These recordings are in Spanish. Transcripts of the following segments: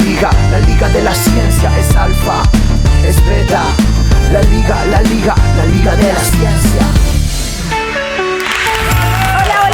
liga de la ciencia es alfa, es beta. La liga de la ciencia.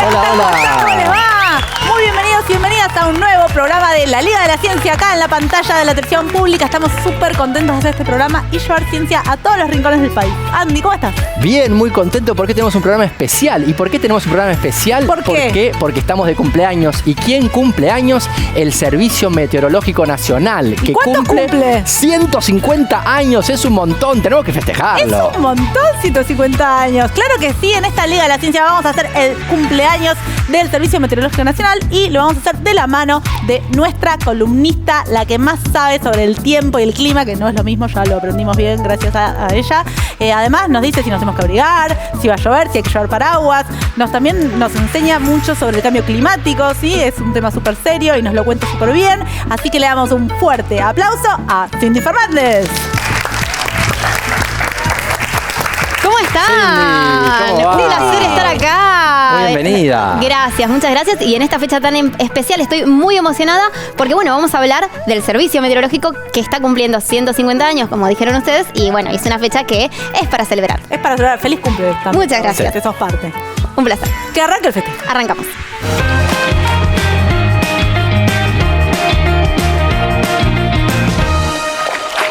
Hola. ¿Cómo les va? Muy bienvenidos y bienvenidas a un nuevo programa de la Liga de la Ciencia acá en la pantalla de la televisión pública. Estamos súper contentos de hacer este programa y llevar ciencia a todos los rincones del país. Andy, ¿cómo estás? Bien, muy contento porque tenemos un programa especial. ¿Y por qué tenemos un programa especial? ¿Por qué? Porque estamos de cumpleaños. ¿Y quién cumple años? El Servicio Meteorológico Nacional. Que ¿cuánto cumple? 150 años, es un montón, tenemos que festejarlo. Es un montón, 150 años. Claro que sí, en esta Liga de la Ciencia vamos a hacer el cumpleaños del Servicio Meteorológico Nacional y lo vamos a hacer de la mano de nuestra columnista, la que más sabe sobre el tiempo y el clima, que no es lo mismo, ya lo aprendimos bien gracias a ella. Además nos dice si nos tenemos que abrigar, si va a llover, si hay que llevar paraguas. También nos enseña mucho sobre el cambio climático, ¿sí? Es un tema súper serio y nos lo cuenta súper bien. Así que le damos un fuerte aplauso a Cindy Fernández. ¿Cómo está? Cindy, ¿cómo va? Un placer estar acá. Muy bienvenida. Gracias, muchas gracias. Y en esta fecha tan especial estoy muy emocionada porque, bueno, vamos a hablar del Servicio Meteorológico que está cumpliendo 150 años, como dijeron ustedes. Y, bueno, es una fecha que es para celebrar. Es para celebrar. Feliz cumple también. Muchas gracias. Que sos parte. Un placer. Que arranque el festejo. Arrancamos.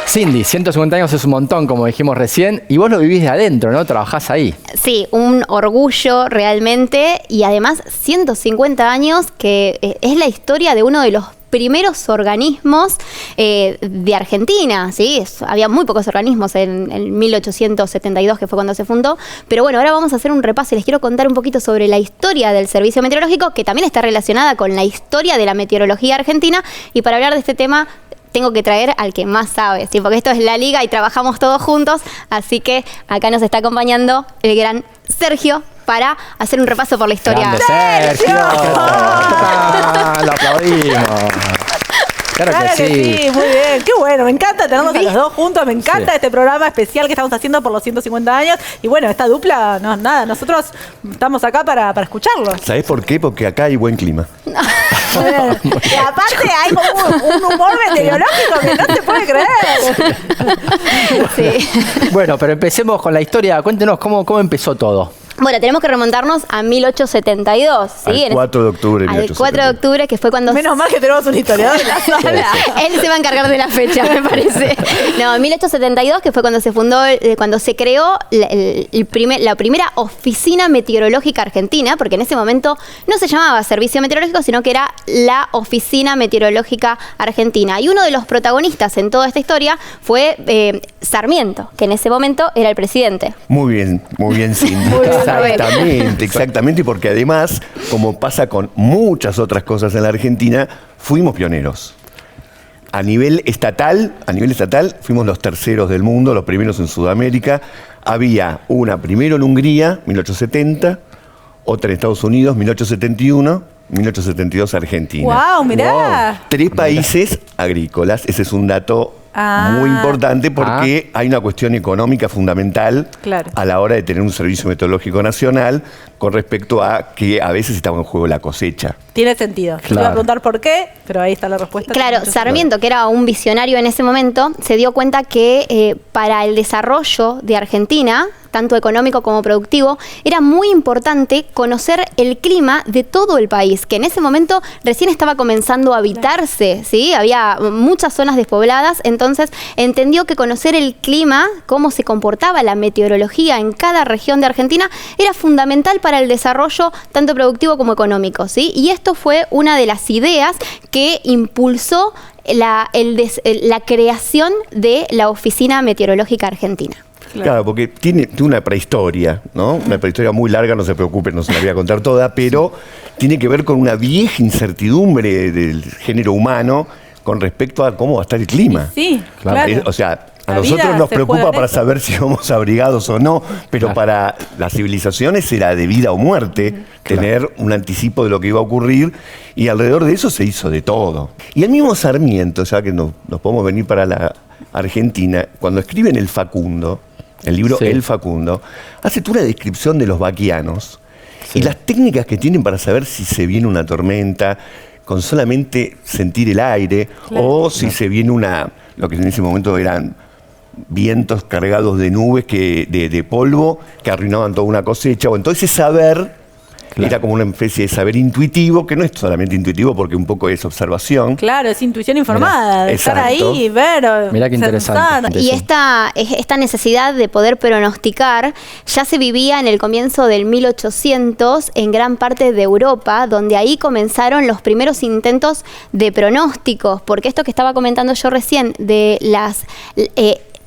Cindy, 150 años es un montón, como dijimos recién, y vos lo vivís de adentro, ¿no? Trabajás ahí. Sí, un orgullo realmente. Y además, 150 años que es la historia de uno de los primeros organismos de Argentina, ¿sí? Había muy pocos organismos en 1872, que fue cuando se fundó. Pero bueno, ahora vamos a hacer un repaso y les quiero contar un poquito sobre la historia del Servicio Meteorológico, que también está relacionada con la historia de la meteorología argentina. Y para hablar de este tema tengo que traer al que más sabe, ¿sí? Porque esto es la Liga y trabajamos todos juntos. Así que acá nos está acompañando el gran Sergio para hacer un repaso por la historia. ¡Grande Sergio! Lo aplaudimos. Claro que sí, muy bien. Qué bueno, me encanta tenernos a los dos juntos. Me encanta este programa especial que estamos haciendo por los 150 años. Y bueno, esta dupla, no, nada, nosotros estamos acá para escucharlo. ¿Sabés por qué? Porque acá hay buen clima. Y aparte hay como un humor meteorológico que no se puede creer. Sí. Bueno, pero empecemos con la historia. Cuéntenos cómo empezó todo. Bueno, tenemos que remontarnos a 1872, ¿sí? Al 4 de octubre de Al 1872. 4 de octubre, que fue cuando... Menos mal que tenemos un historiador en la sala. Él se va a encargar de la fecha, me parece. No, en 1872, que fue cuando se fundó, cuando se creó la primera oficina meteorológica argentina, porque en ese momento no se llamaba Servicio Meteorológico, sino que era la Oficina Meteorológica Argentina. Y uno de los protagonistas en toda esta historia fue Sarmiento, que en ese momento era el presidente. Muy bien, Cindy. Muy bien. Exactamente, porque además, como pasa con muchas otras cosas en la Argentina, fuimos pioneros. A nivel estatal, fuimos los terceros del mundo, los primeros en Sudamérica. Había una primero en Hungría, 1870, otra en Estados Unidos, 1871, 1872 Argentina. ¡Wow! Mirá. 3 países agrícolas, ese es un dato muy importante porque hay una cuestión económica fundamental a la hora de tener un servicio meteorológico nacional con respecto a que a veces estaba en juego la cosecha. Tiene sentido. Te iba a preguntar por qué, pero ahí está la respuesta. Claro, Sarmiento, que era un visionario en ese momento, se dio cuenta que para el desarrollo de Argentina, tanto económico como productivo, era muy importante conocer el clima de todo el país, que en ese momento recién estaba comenzando a habitarse, ¿sí? Había muchas zonas despobladas, entonces entendió que conocer el clima, cómo se comportaba la meteorología en cada región de Argentina, era fundamental para el desarrollo tanto productivo como económico, ¿sí? Y esto fue una de las ideas que impulsó la creación de la Oficina Meteorológica Argentina. Claro, porque tiene una prehistoria, ¿no? Una prehistoria muy larga, no se preocupen, no se la voy a contar toda, pero tiene que ver con una vieja incertidumbre del género humano con respecto a cómo va a estar el clima. Sí, claro. O sea, a nosotros nos preocupa para saber si vamos abrigados o no, pero para las civilizaciones era de vida o muerte tener un anticipo de lo que iba a ocurrir, y alrededor de eso se hizo de todo. Y el mismo Sarmiento, ya que nos podemos venir para la Argentina, cuando escribe en El Facundo, el libro El Facundo, hace toda una descripción de los vaquianos y las técnicas que tienen para saber si se viene una tormenta, con solamente sentir el aire, o si se viene lo que en ese momento eran vientos cargados de nubes, de polvo, que arruinaban toda una cosecha. O entonces saber era como una especie de saber intuitivo, que no es solamente intuitivo porque un poco es observación. Claro, es intuición informada, de estar exacto. ahí, ver. Mirá qué interesante. Y esta necesidad de poder pronosticar ya se vivía en el comienzo del 1800 en gran parte de Europa, donde ahí comenzaron los primeros intentos de pronósticos, porque esto que estaba comentando yo recién de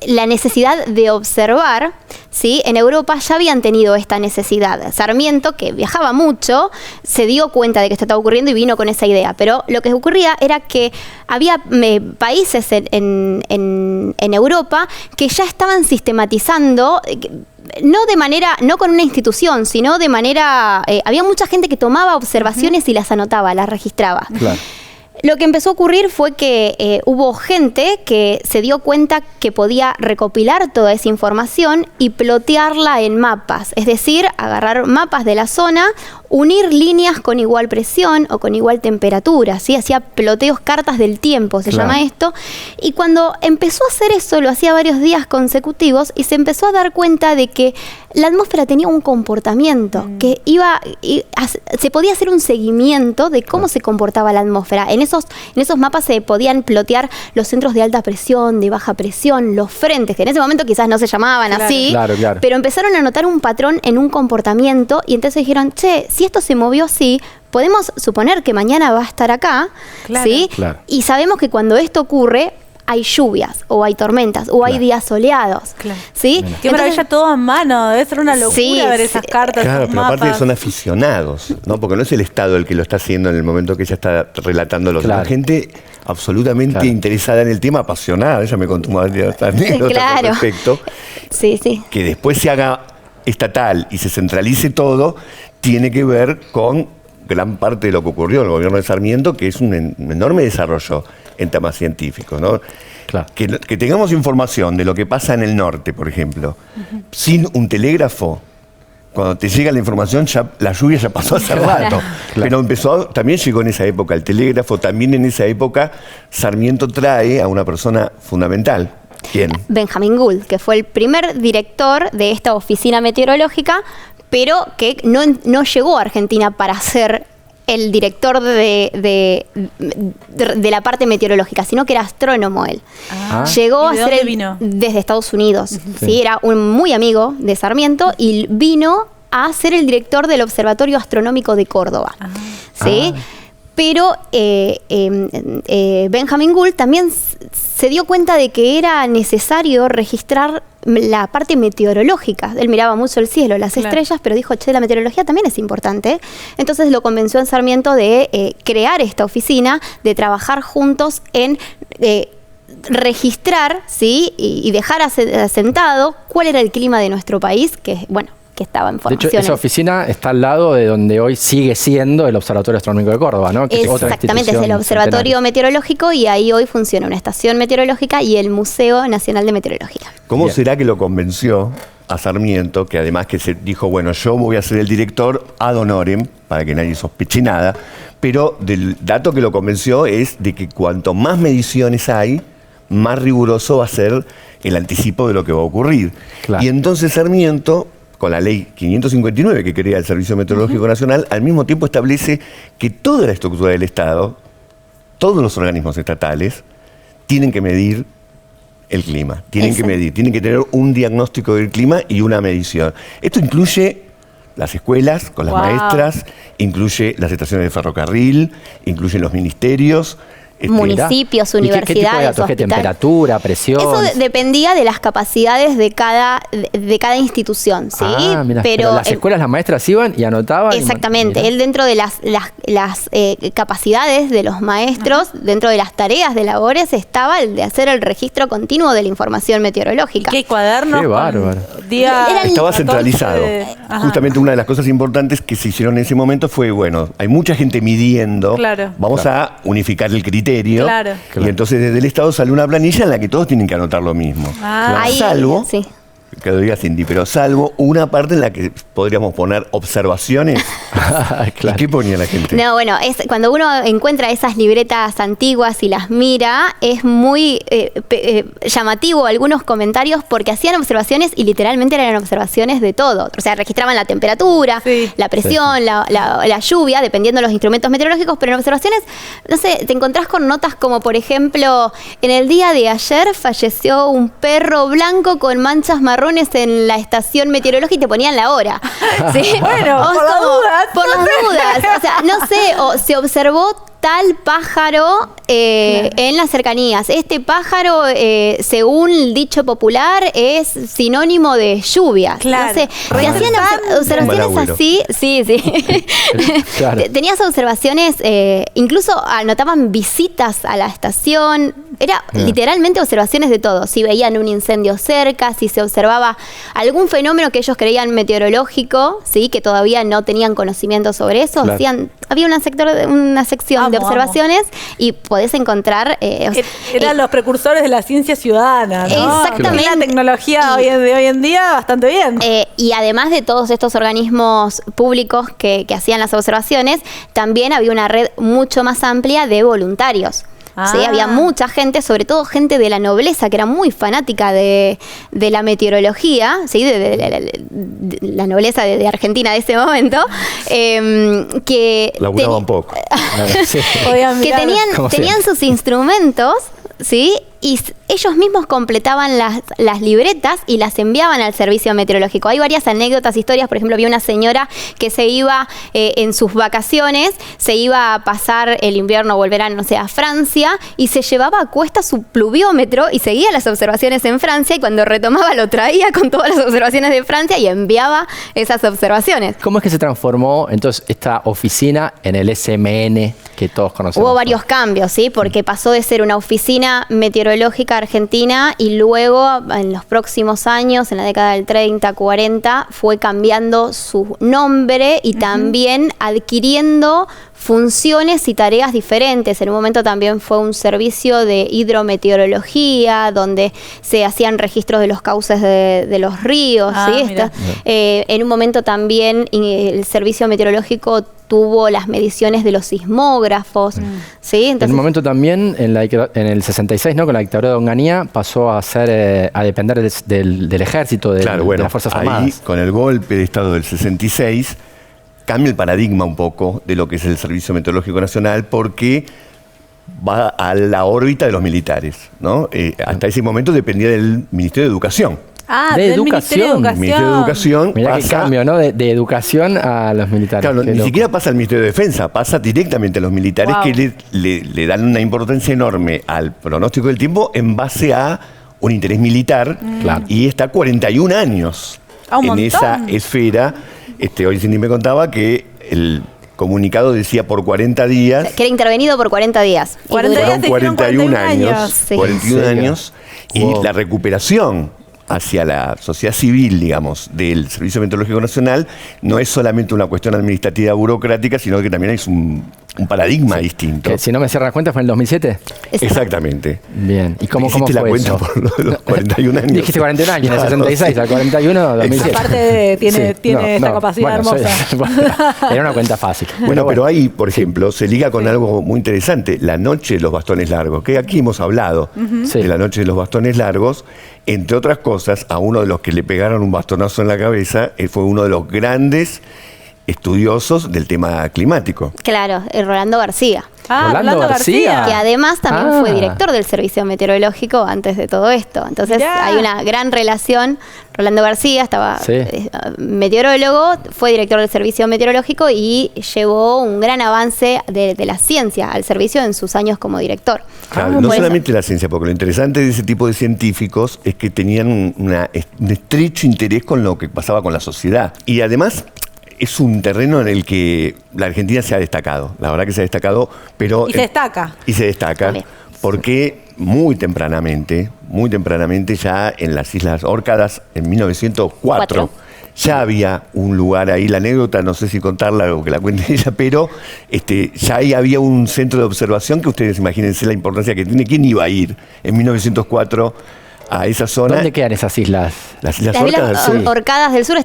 la necesidad de observar, ¿sí? En Europa ya habían tenido esta necesidad. Sarmiento, que viajaba mucho, se dio cuenta de que esto estaba ocurriendo y vino con esa idea. Pero lo que ocurría era que había países en Europa que ya estaban sistematizando, no con una institución, sino de manera... había mucha gente que tomaba observaciones y las anotaba, las registraba. Claro. Lo que empezó a ocurrir fue que hubo gente que se dio cuenta que podía recopilar toda esa información y plotearla en mapas. Es decir, agarrar mapas de la zona, unir líneas con igual presión o con igual temperatura, ¿sí? Hacía ploteos, cartas del tiempo, se llama esto. Y cuando empezó a hacer eso, lo hacía varios días consecutivos y se empezó a dar cuenta de que la atmósfera tenía un comportamiento, que se podía hacer un seguimiento de cómo se comportaba la atmósfera. En esos mapas se podían plotear los centros de alta presión, de baja presión, los frentes, que en ese momento quizás no se llamaban así, pero empezaron a notar un patrón en un comportamiento y entonces dijeron, che, si esto se movió así, podemos suponer que mañana va a estar acá, ¿sí? Claro. Y sabemos que cuando esto ocurre, hay lluvias, o hay tormentas, o hay días soleados. Claro. ¿Sí? Qué maravilla, todo a mano, debe ser una locura ver esas cartas. Claro, pero mapas. aparte son aficionados, ¿no? Porque no es el Estado el que lo está haciendo en el momento que ella está relatando los la gente absolutamente interesada en el tema, apasionada. Ella me contó varias anécdotas al respecto. Sí. Que después se haga estatal y se centralice todo, tiene que ver con gran parte de lo que ocurrió en el gobierno de Sarmiento, que es un enorme desarrollo en temas científicos, ¿no? Claro. Que tengamos información de lo que pasa en el norte, por ejemplo, sin un telégrafo, cuando te llega la información, ya la lluvia ya pasó hace rato. Pero también llegó en esa época el telégrafo, también en esa época Sarmiento trae a una persona fundamental. ¿Quién? Benjamin Gould, que fue el primer director de esta oficina meteorológica, pero que no llegó a Argentina para ser el director de la parte meteorológica, sino que era astrónomo él. Llegó a ser desde Estados Unidos. ¿Sí? Era un muy amigo de Sarmiento y vino a ser el director del Observatorio Astronómico de Córdoba. ¿Sí? Pero Benjamin Gould también se dio cuenta de que era necesario registrar la parte meteorológica. Él miraba mucho el cielo, las estrellas, pero dijo, che, la meteorología también es importante. Entonces lo convenció en Sarmiento de crear esta oficina, de trabajar juntos en registrar, ¿sí? y dejar asentado cuál era el clima de nuestro país, que, bueno, que estaba en formación. De hecho, esa oficina está al lado de donde hoy sigue siendo el Observatorio Astronómico de Córdoba, ¿no? Que exactamente, es el Observatorio Meteorológico y ahí hoy funciona una estación meteorológica y el Museo Nacional de Meteorología. ¿Cómo será que lo convenció a Sarmiento, que además que se dijo, bueno, yo voy a ser el director ad honorem, para que nadie sospeche nada, pero del dato que lo convenció es de que cuanto más mediciones hay, más riguroso va a ser el anticipo de lo que va a ocurrir. Y entonces Sarmiento, con la ley 559 que crea el Servicio Meteorológico Nacional, al mismo tiempo establece que toda la estructura del Estado, todos los organismos estatales, tienen que medir el clima, tienen que tener un diagnóstico del clima y una medición. Esto incluye las escuelas con las maestras, incluye las estaciones de ferrocarril, incluye los ministerios, municipios, universidades, ¿Qué tipo de datos? ¿Qué temperatura, presión? Eso dependía de las capacidades de cada institución, ¿sí? Pero las escuelas, las maestras iban y anotaban. Exactamente. Él dentro de las capacidades de los maestros, dentro de las tareas de labores, estaba el de hacer el registro continuo de la información meteorológica. ¿Qué cuadernos? Qué bárbaro. Estaba centralizado. Justamente una de las cosas importantes que se hicieron en ese momento fue, bueno, hay mucha gente midiendo, vamos a unificar el criterio. Y entonces desde el Estado sale una planilla en la que todos tienen que anotar lo mismo. Salvo que lo diga Cindy, pero salvo una parte en la que podríamos poner observaciones. Claro. ¿Y qué ponía la gente? No, bueno, cuando uno encuentra esas libretas antiguas y las mira, es muy llamativo algunos comentarios porque hacían observaciones y literalmente eran observaciones de todo. O sea, registraban la temperatura, Sí. la presión, la lluvia, dependiendo de los instrumentos meteorológicos, pero en observaciones, no sé, te encontrás con notas como, por ejemplo, en el día de ayer falleció un perro blanco con manchas marrones en la estación meteorológica y te ponían la hora. ¿Sí? Bueno, O es por las como, dudas. por las dudas. O sea, no sé, o se observó tal pájaro en las cercanías. Este pájaro, según el dicho popular, es sinónimo de lluvia. Claro. No sé, se hacían observaciones Malagüero. así. Sí. Claro. Tenías observaciones, incluso anotaban visitas a la estación. Era literalmente observaciones de todo. Si veían un incendio cerca, si se observaba algún fenómeno que ellos creían meteorológico, ¿sí? Que todavía no tenían conocimiento sobre eso, Claro. había una sección de Amo, observaciones y podés encontrar... Eran los precursores de la ciencia ciudadana, ¿no? Exactamente. La tecnología de hoy en día bastante bien. Y además de todos estos organismos públicos que hacían las observaciones, también había una red mucho más amplia de voluntarios. ¿Sí? Ah. Había mucha gente, sobre todo gente de la nobleza, que era muy fanática de la meteorología, ¿sí? de la nobleza de Argentina de ese momento, que Laburaba un poco. Sí. Podían que mirar. Como tenían sus instrumentos, ¿sí? Y ellos mismos completaban las libretas y las enviaban al servicio meteorológico. Hay varias anécdotas, historias. Por ejemplo, había una señora que se iba en sus vacaciones, se iba a pasar el invierno o el verano, no sé, a Francia, y se llevaba a cuesta su pluviómetro y seguía las observaciones en Francia, y cuando retomaba lo traía con todas las observaciones de Francia y enviaba esas observaciones. ¿Cómo es que se transformó entonces esta oficina en el SMN que todos conocemos? Hubo varios cambios, ¿sí? Porque pasó de ser una oficina meteorológica argentina y luego en los próximos años, en la década del 30, 40, fue cambiando su nombre y también adquiriendo funciones y tareas diferentes. En un momento también fue un servicio de hidrometeorología, donde se hacían registros de los cauces de los ríos. Ah, ¿sí? mira. En un momento también el servicio meteorológico tuvo las mediciones de los sismógrafos. ¿sí? En Entonces, un momento también, en el 66, ¿no? Con la dictadura de Onganía, pasó a depender del ejército, de las Fuerzas ahí, Armadas. con el golpe de Estado del 66, cambia el paradigma un poco de lo que es el Servicio Meteorológico Nacional, porque va a la órbita de los militares, ¿no? Hasta ese momento dependía del Ministerio de Educación. Ah, de del Ministerio de educación. El Ministerio de Educación Mirá qué pasa... cambio, ¿no? De educación a los militares. Claro, Qué ni loco. siquiera pasa al Ministerio de Defensa, pasa directamente a los militares, Wow. que le dan una importancia enorme al pronóstico del tiempo en base a un interés militar. Claro. Y está 41 años Ah, un en montón. esa esfera. Hoy Cindy me contaba que el comunicado decía por 40 días. que era intervenido por 40 días. 40 días. Fueron se hicieron 41 años. años. Sí. 41 ¿En serio? años. Y Wow. la recuperación hacia la sociedad civil, digamos, del Servicio Meteorológico Nacional, no es solamente una cuestión administrativa burocrática, sino que también es un paradigma distinto. Que si no me cierran cuenta fue en el 2007. Exactamente. Bien. ¿Y cómo Hiciste fue la cuenta eso? por lo de los 41 años. Dijiste 41 años, en el Claro, 66, sí. al 41, 2007. Aparte tiene esta capacidad hermosa. Era una cuenta fácil. Bueno, pero ahí, por ejemplo, se liga con algo muy interesante, la noche de los bastones largos, que aquí hemos hablado Sí. de la noche de los bastones largos. Entre otras cosas, a uno de los que le pegaron un bastonazo en la cabeza fue uno de los grandes estudiosos del tema climático. Claro, Rolando García. Ah, Rolando García. Que además también Ah. fue director del Servicio Meteorológico antes de todo esto. Entonces Mirá. hay una gran relación. Rolando García estaba Sí. meteorólogo, fue director del Servicio Meteorológico y llevó un gran avance de la ciencia al servicio en sus años como director. Claro, Por no eso- solamente la ciencia, porque lo interesante de ese tipo de científicos es que tenían un estrecho interés con lo que pasaba con la sociedad. Y además es un terreno en el que la Argentina se ha destacado. La verdad que se ha destacado, pero... Y se destaca. Y se destaca También. porque muy tempranamente, ya en las Islas Órcadas, en 1904, ya había un lugar ahí, la anécdota, no sé si contarla o que la cuente ella, pero ya ahí había un centro de observación que ustedes imagínense la importancia que tiene. ¿Quién iba a ir en 1904 a esa zona. ¿Dónde quedan esas islas? Las Las Orcadas. Islas Orcadas del Sur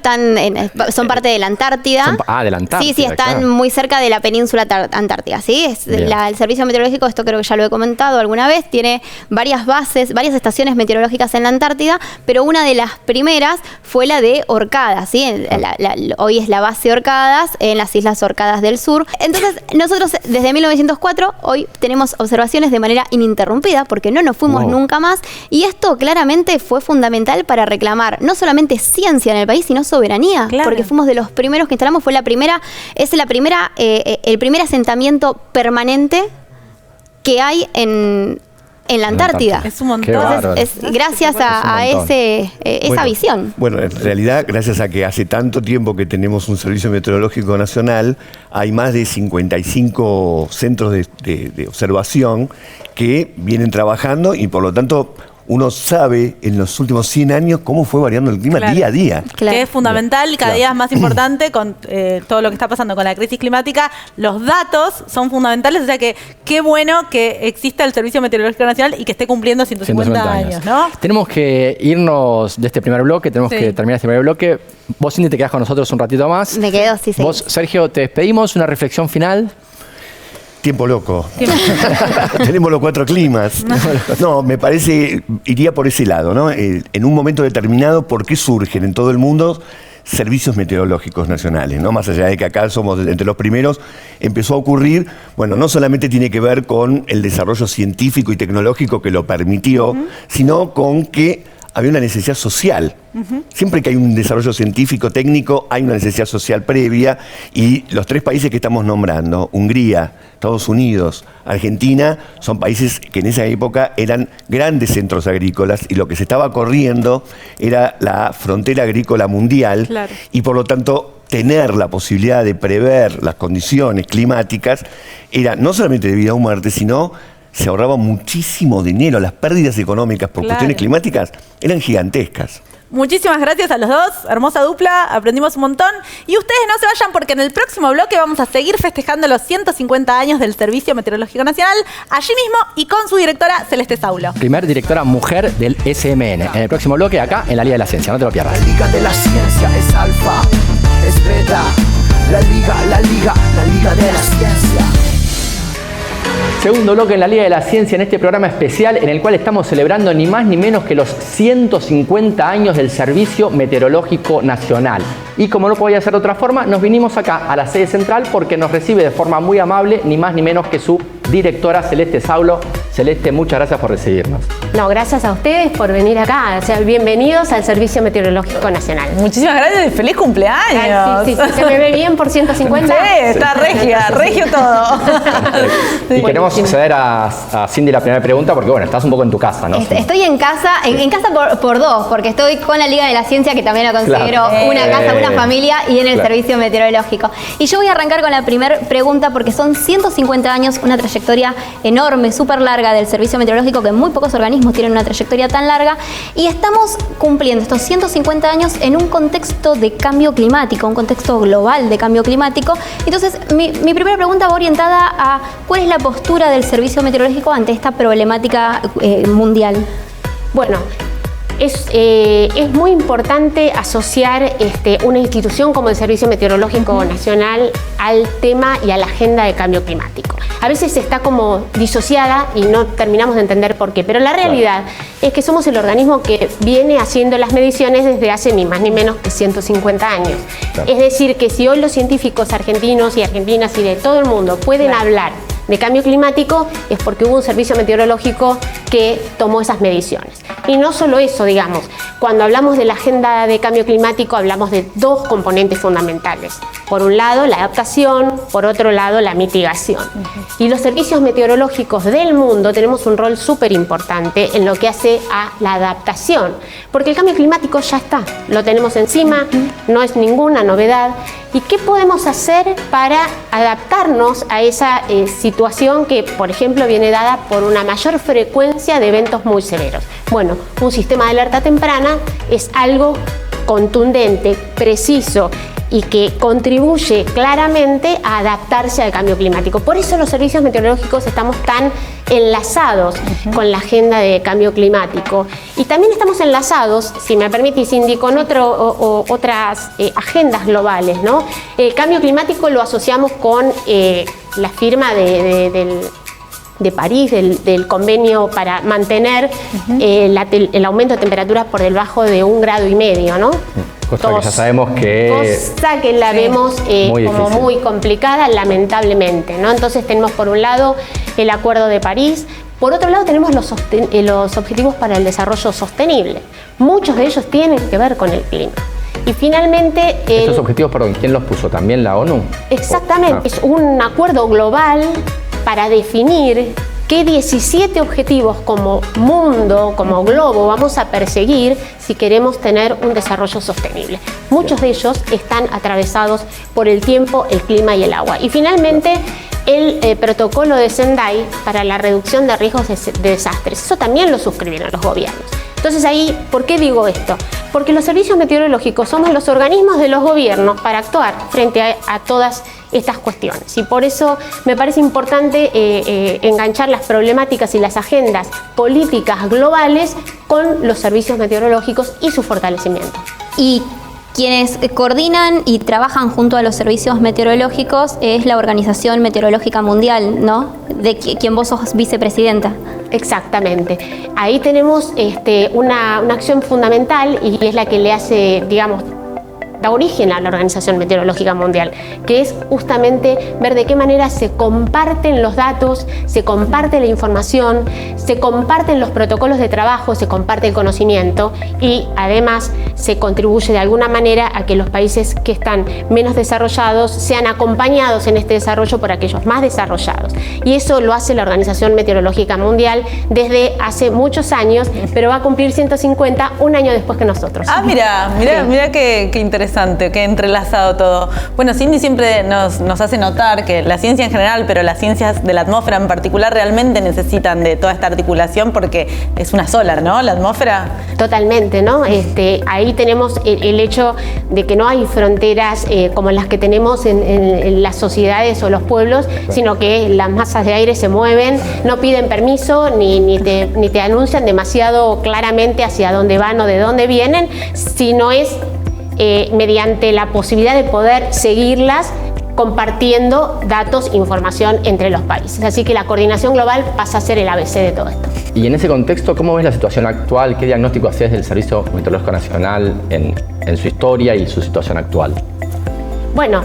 son parte de la Antártida. De la Antártida. Sí, están muy cerca de la península antártica, ¿sí? El Servicio Meteorológico, esto creo que ya lo he comentado alguna vez, tiene varias bases, varias estaciones meteorológicas en la Antártida, pero una de las primeras fue la de Orcadas, ¿sí? Hoy es la base Orcadas en las Islas Orcadas del Sur. Entonces, nosotros desde 1904, hoy tenemos observaciones de manera ininterrumpida, porque no nos fuimos nunca más, y esto claramente fue fundamental para reclamar no solamente ciencia en el país, sino soberanía, porque fuimos de los primeros que instalamos, el primer asentamiento permanente que hay en la Antártida. Es un montón. Entonces, es gracias a esa visión. Bueno, en realidad, gracias a que hace tanto tiempo que tenemos un Servicio Meteorológico Nacional, hay más de 55 centros de observación que vienen trabajando y por lo tanto uno sabe en los últimos 100 años cómo fue variando el clima día a día. Que es fundamental, cada día es más importante con todo lo que está pasando con la crisis climática. Los datos son fundamentales, o sea que qué bueno que exista el Servicio Meteorológico Nacional y que esté cumpliendo 150 años, ¿no? Tenemos que irnos de este primer bloque, tenemos que terminar este primer bloque. Vos, Cindy, te quedás con nosotros un ratito más. Me quedo, sí. Vos, Sergio, te despedimos, una reflexión final. Tiempo loco. Tenemos los 4 climas. No, me parece, iría por ese lado, ¿no? En un momento determinado, ¿por qué surgen en todo el mundo servicios meteorológicos nacionales, ¿no? Más allá de que acá somos entre los primeros, empezó a ocurrir, bueno, no solamente tiene que ver con el desarrollo científico y tecnológico que lo permitió, sino con que había una necesidad social. Siempre que hay un desarrollo científico, técnico, hay una necesidad social previa y los 3 países que estamos nombrando, Hungría, Estados Unidos, Argentina, son países que en esa época eran grandes centros agrícolas y lo que se estaba corriendo era la frontera agrícola mundial y por lo tanto tener la posibilidad de prever las condiciones climáticas era no solamente de vida o muerte, sino se ahorraba muchísimo dinero. Las pérdidas económicas por cuestiones climáticas eran gigantescas. Muchísimas gracias a los dos, hermosa dupla, aprendimos un montón. Y ustedes no se vayan porque en el próximo bloque vamos a seguir festejando los 150 años del Servicio Meteorológico Nacional, allí mismo y con su directora Celeste Saulo. Primer directora mujer del SMN. En el próximo bloque, acá en la Liga de la Ciencia, no te lo pierdas. La Liga de la Ciencia es alfa, es beta. La Liga de la Ciencia. Segundo bloque en la Liga de la Ciencia, en este programa especial en el cual estamos celebrando ni más ni menos que los 150 años del Servicio Meteorológico Nacional. Y como no podía ser de otra forma, nos vinimos acá a la sede central porque nos recibe de forma muy amable ni más ni menos que su directora Celeste Saulo. Celeste, muchas gracias por recibirnos. No, gracias a ustedes por venir acá. O sea, bienvenidos al Servicio Meteorológico Nacional. Muchísimas gracias y feliz cumpleaños. Sí, se me ve bien por 150. Sí, está regio todo. Y queremos acceder a Cindy la primera pregunta porque, bueno, estás un poco en tu casa, ¿no? Estoy en casa, en casa por dos, porque estoy con la Liga de la Ciencia, que también lo considero una casa, una familia, y en el Servicio Meteorológico. Y yo voy a arrancar con la primera pregunta porque son 150 años, una trayectoria enorme, súper larga del Servicio Meteorológico, que muy pocos organismos tienen una trayectoria tan larga, y estamos cumpliendo estos 150 años en un contexto de cambio climático, un contexto global de cambio climático. Entonces, mi primera pregunta va orientada a ¿cuál es la postura del Servicio Meteorológico ante esta problemática mundial? Bueno, es muy importante asociar una institución como el Servicio Meteorológico Nacional al tema y a la agenda de cambio climático. A veces está como disociada y no terminamos de entender por qué, pero la realidad es que somos el organismo que viene haciendo las mediciones desde hace ni más ni menos que 150 años. Es decir, que si hoy los científicos argentinos y argentinas y de todo el mundo pueden hablar de cambio climático, es porque hubo un servicio meteorológico que tomó esas mediciones. Y no solo eso, digamos, cuando hablamos de la agenda de cambio climático hablamos de dos componentes fundamentales. Por un lado, la adaptación, por otro lado, la mitigación. Y los servicios meteorológicos del mundo tenemos un rol súper importante en lo que hace a la adaptación, porque el cambio climático ya está, lo tenemos encima, no es ninguna novedad. ¿Y qué podemos hacer para adaptarnos a esa situación que, por ejemplo, viene dada por una mayor frecuencia de eventos muy severos? Bueno, un sistema de alerta temprana es algo contundente, preciso y que contribuye claramente a adaptarse al cambio climático. Por eso los servicios meteorológicos estamos tan enlazados con la agenda de cambio climático. Y también estamos enlazados, si me permitís, Cindy, con otras agendas globales, ¿no? El cambio climático lo asociamos con la firma de París, del convenio para mantener el aumento de temperaturas por debajo de 1,5 grados, ¿no? Cosa que ya sabemos que... Cosa que la vemos como difícil. muy complicada, lamentablemente, ¿no? Entonces tenemos por un lado el Acuerdo de París, por otro lado tenemos los Objetivos para el Desarrollo Sostenible. Muchos de ellos tienen que ver con el clima. Y finalmente... Estos objetivos, perdón, ¿quién los puso? ¿También la ONU? Exactamente, es un acuerdo global para definir qué 17 objetivos como mundo, como globo, vamos a perseguir si queremos tener un desarrollo sostenible. Muchos de ellos están atravesados por el tiempo, el clima y el agua. Y finalmente, el protocolo de Sendai para la reducción de riesgos de desastres. Eso también lo suscribieron los gobiernos. Entonces ahí, ¿por qué digo esto? Porque los servicios meteorológicos somos los organismos de los gobiernos para actuar frente a todas estas cuestiones. Y por eso me parece importante enganchar las problemáticas y las agendas políticas globales con los servicios meteorológicos y su fortalecimiento. Y quienes coordinan y trabajan junto a los servicios meteorológicos es la Organización Meteorológica Mundial, ¿no? De quien vos sos vicepresidenta. Exactamente. Ahí tenemos una acción fundamental y es la que le hace, digamos, da origen a la Organización Meteorológica Mundial, que es justamente ver de qué manera se comparten los datos, se comparte la información, se comparten los protocolos de trabajo, se comparte el conocimiento y además se contribuye de alguna manera a que los países que están menos desarrollados sean acompañados en este desarrollo por aquellos más desarrollados. Y eso lo hace la Organización Meteorológica Mundial desde hace muchos años, pero va a cumplir 150 un año después que nosotros. Ah, mira qué interesante, qué entrelazado todo. Bueno, Cindy siempre nos hace notar que la ciencia en general, pero las ciencias de la atmósfera en particular, realmente necesitan de toda esta articulación porque es una sola, ¿no? La atmósfera. Totalmente, ¿no? Ahí tenemos el hecho de que no hay fronteras como las que tenemos en las sociedades o los pueblos, sino que las masas de aire se mueven, no piden permiso ni te anuncian demasiado claramente hacia dónde van o de dónde vienen, sino es mediante la posibilidad de poder seguirlas compartiendo datos e información entre los países. Así que la coordinación global pasa a ser el ABC de todo esto. Y en ese contexto, ¿cómo ves la situación actual? ¿Qué diagnóstico haces del Servicio Meteorológico Nacional en su historia y su situación actual? Bueno,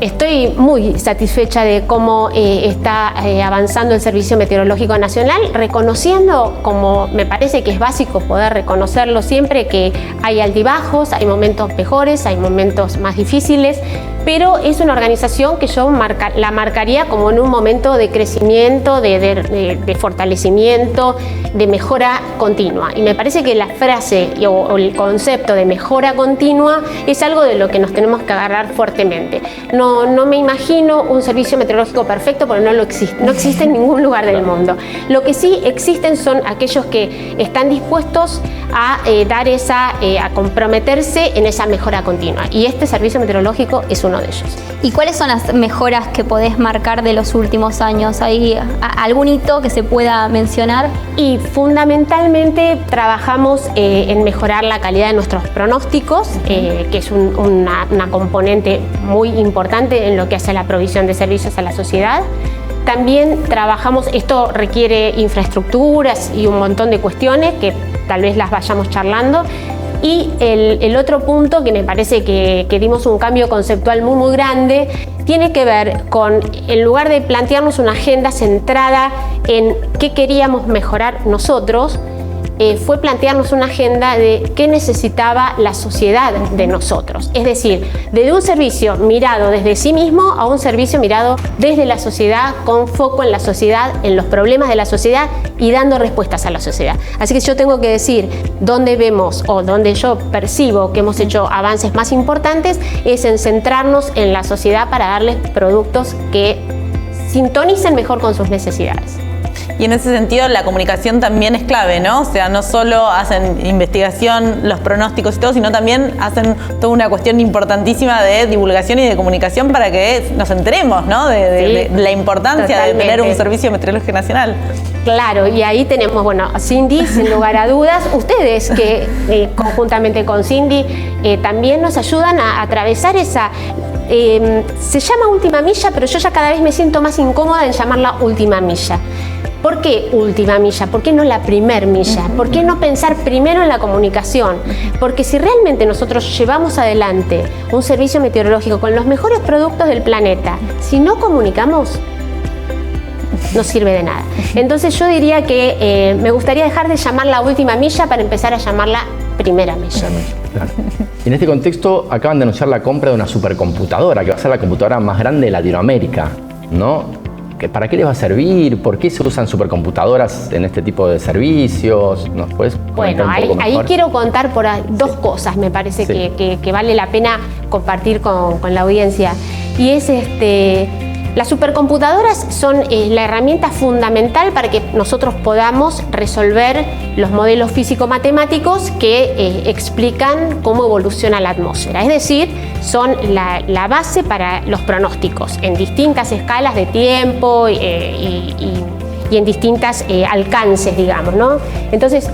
estoy muy satisfecha de cómo está avanzando el Servicio Meteorológico Nacional, reconociendo, como me parece que es básico poder reconocerlo siempre, que hay altibajos, hay momentos mejores, hay momentos más difíciles, pero es una organización que yo la marcaría como en un momento de crecimiento, de fortalecimiento, de mejora continua. Y me parece que la frase o el concepto de mejora continua es algo de lo que nos tenemos que agarrar fuertemente. No me imagino un servicio meteorológico perfecto porque no existe en ningún lugar del mundo. Lo que sí existen son aquellos que están dispuestos a a comprometerse en esa mejora continua. Y este servicio meteorológico es uno de ellos. ¿Y cuáles son las mejoras que podés marcar de los últimos años? ¿Hay algún hito que se pueda mencionar? Y fundamentalmente trabajamos en mejorar la calidad de nuestros pronósticos, que es una componente muy importante en lo que hace a la provisión de servicios a la sociedad. También trabajamos, esto requiere infraestructuras y un montón de cuestiones que tal vez las vayamos charlando. Y el otro punto que me parece que dimos un cambio conceptual muy grande tiene que ver con, en lugar de plantearnos una agenda centrada en qué queríamos mejorar nosotros, fue plantearnos una agenda de qué necesitaba la sociedad de nosotros. Es decir, desde un servicio mirado desde sí mismo a un servicio mirado desde la sociedad, con foco en la sociedad, en los problemas de la sociedad y dando respuestas a la sociedad. Así que yo tengo que decir dónde vemos o dónde yo percibo que hemos hecho avances más importantes es en centrarnos en la sociedad para darles productos que sintonicen mejor con sus necesidades. Y en ese sentido la comunicación también es clave, ¿no? O sea, no solo hacen investigación, los pronósticos y todo, sino también hacen toda una cuestión importantísima de divulgación y de comunicación para que nos enteremos, ¿no? De la importancia totalmente. de tener un servicio meteorológico nacional. Claro, y ahí tenemos, bueno, Cindy, sin lugar a dudas, ustedes que conjuntamente con Cindy también nos ayudan a atravesar esa... se llama última milla, pero yo ya cada vez me siento más incómoda en llamarla última milla. ¿Por qué última milla? ¿Por qué no la primer milla? ¿Por qué no pensar primero en la comunicación? Porque si realmente nosotros llevamos adelante un servicio meteorológico con los mejores productos del planeta, si no comunicamos, no sirve de nada. Entonces yo diría que me gustaría dejar de llamarla última milla para empezar a llamarla primera milla. Claro. En este contexto acaban de anunciar la compra de una supercomputadora que va a ser la computadora más grande de Latinoamérica, ¿no? ¿Para qué les va a servir? ¿Por qué se usan supercomputadoras en este tipo de servicios? ¿Nos puedes comentar Bueno, un poco ahí mejor? quiero contar por ahí dos cosas, me parece Sí. que vale la pena compartir con la audiencia. Y es las supercomputadoras son la herramienta fundamental para que nosotros podamos resolver los modelos físico-matemáticos que explican cómo evoluciona la atmósfera. Es decir, son la base para los pronósticos en distintas escalas de tiempo y en distintos alcances, digamos, ¿no? Entonces,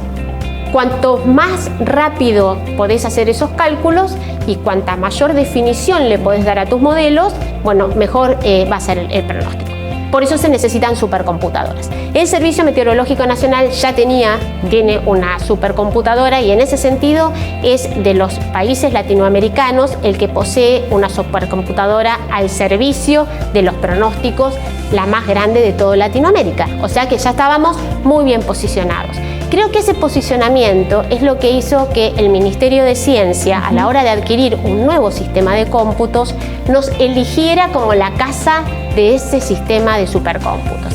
cuanto más rápido podés hacer esos cálculos y cuanta mayor definición le podés dar a tus modelos, bueno, mejor va a ser el pronóstico. Por eso se necesitan supercomputadoras. El Servicio Meteorológico Nacional ya tiene una supercomputadora y en ese sentido es de los países latinoamericanos el que posee una supercomputadora al servicio de los pronósticos, la más grande de toda Latinoamérica. O sea que ya estábamos muy bien posicionados. Creo que ese posicionamiento es lo que hizo que el Ministerio de Ciencia, a la hora de adquirir un nuevo sistema de cómputos, nos eligiera como la casa de ese sistema de supercómputos.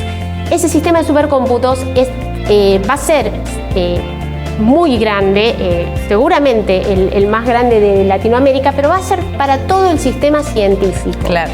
Ese sistema de supercómputos va a ser muy grande, seguramente el más grande de Latinoamérica, pero va a ser para todo el sistema científico. Claro.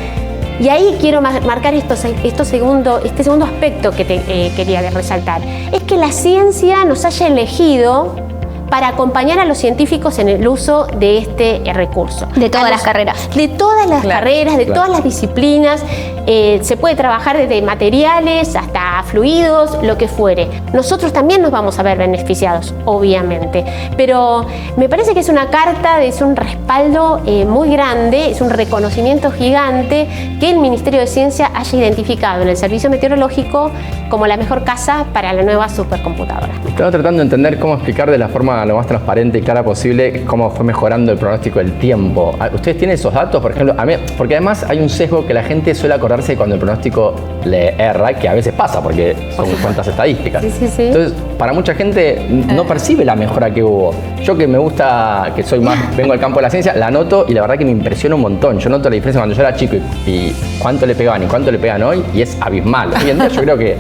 Y ahí quiero marcar este segundo aspecto que te quería resaltar. Es que la ciencia nos haya elegido para acompañar a los científicos en el uso de este recurso. De todas las carreras. De todas las carreras, de todas las disciplinas. Se puede trabajar desde materiales hasta fluidos, lo que fuere. Nosotros también nos vamos a ver beneficiados, obviamente. Pero me parece que es una carta, es un respaldo muy grande, es un reconocimiento gigante que el Ministerio de Ciencia haya identificado en el Servicio Meteorológico como la mejor casa para la nueva supercomputadora. Estaba tratando de entender cómo explicar de la forma lo más transparente y clara posible cómo fue mejorando el pronóstico del tiempo. ¿Ustedes tienen esos datos, por ejemplo? Porque además hay un sesgo que la gente suele acordarse cuando el pronóstico le erra, que a veces pasa porque son cuentas estadísticas. Sí. Entonces, para mucha gente no percibe la mejora que hubo. Yo que me gusta, que soy más, vengo al campo de la ciencia, la noto y la verdad que me impresiona un montón. Yo noto la diferencia cuando yo era chico y cuánto le pegaban y cuánto le pegan hoy y es abismal. Hoy en día yo creo que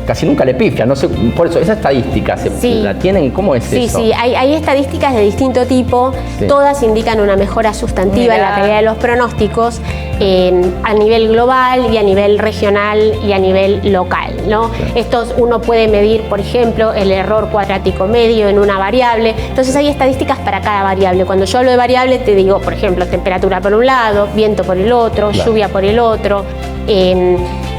casi nunca le pifia, no sé, por eso, esa estadística, ¿la tienen? ¿Cómo es eso? Sí, hay estadísticas de distinto tipo, todas indican una mejora sustantiva en la calidad de los pronósticos a nivel global y a nivel regional y a nivel local, ¿no? Estos uno puede medir, por ejemplo, el error cuadrático medio en una variable, entonces hay estadísticas para cada variable. Cuando yo hablo de variable te digo, por ejemplo, temperatura por un lado, viento por el otro, lluvia por el otro.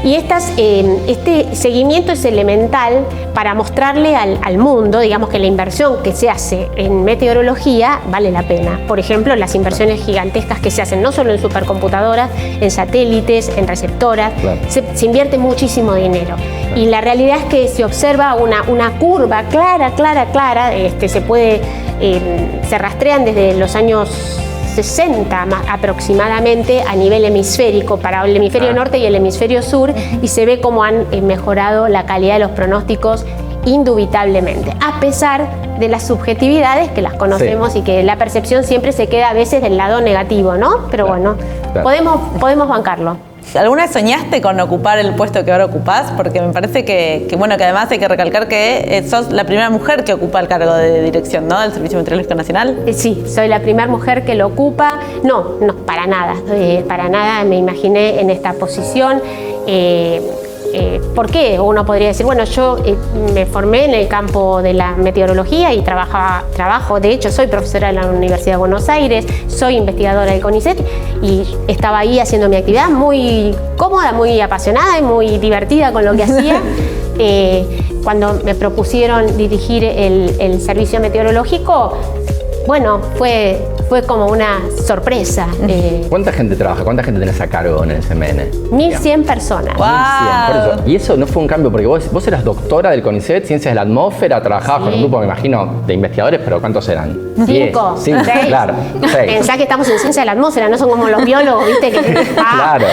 Y este seguimiento es elemental para mostrarle al mundo, digamos, que la inversión que se hace en meteorología vale la pena. Por ejemplo, las inversiones gigantescas que se hacen no solo en supercomputadoras, en satélites, en receptoras, se invierte muchísimo dinero. Y la realidad es que se observa una curva clara, se rastrean desde los años 60 aproximadamente a nivel hemisférico para el hemisferio norte y el hemisferio sur y se ve cómo han mejorado la calidad de los pronósticos indubitablemente, a pesar de las subjetividades que las conocemos y que la percepción siempre se queda a veces del lado negativo, ¿no? Pero bueno, podemos bancarlo. ¿Alguna vez soñaste con ocupar el puesto que ahora ocupás? Porque me parece que además hay que recalcar que sos la primera mujer que ocupa el cargo de dirección, ¿no?, del Servicio Meteorológico Nacional. Sí, soy la primera mujer que lo ocupa. No, para nada me imaginé en esta posición. ¿por qué? Uno podría decir, bueno, yo me formé en el campo de la meteorología y trabajo, de hecho soy profesora de la Universidad de Buenos Aires, soy investigadora del CONICET y estaba ahí haciendo mi actividad muy cómoda, muy apasionada y muy divertida con lo que hacía. Cuando me propusieron dirigir el servicio meteorológico, bueno, fue como una sorpresa. ¿Cuánta gente trabaja? ¿Cuánta gente tenés a cargo en el SMN? 1.100 personas. Wow. 1.100, por eso. Y eso no fue un cambio, porque vos eras doctora del CONICET, Ciencias de la Atmósfera, trabajabas con un grupo, me imagino, de investigadores, pero ¿cuántos eran? 5. 5, claro. 6. Pensá que estamos en Ciencia de la Atmósfera, no son como los biólogos, ¿viste? Claro.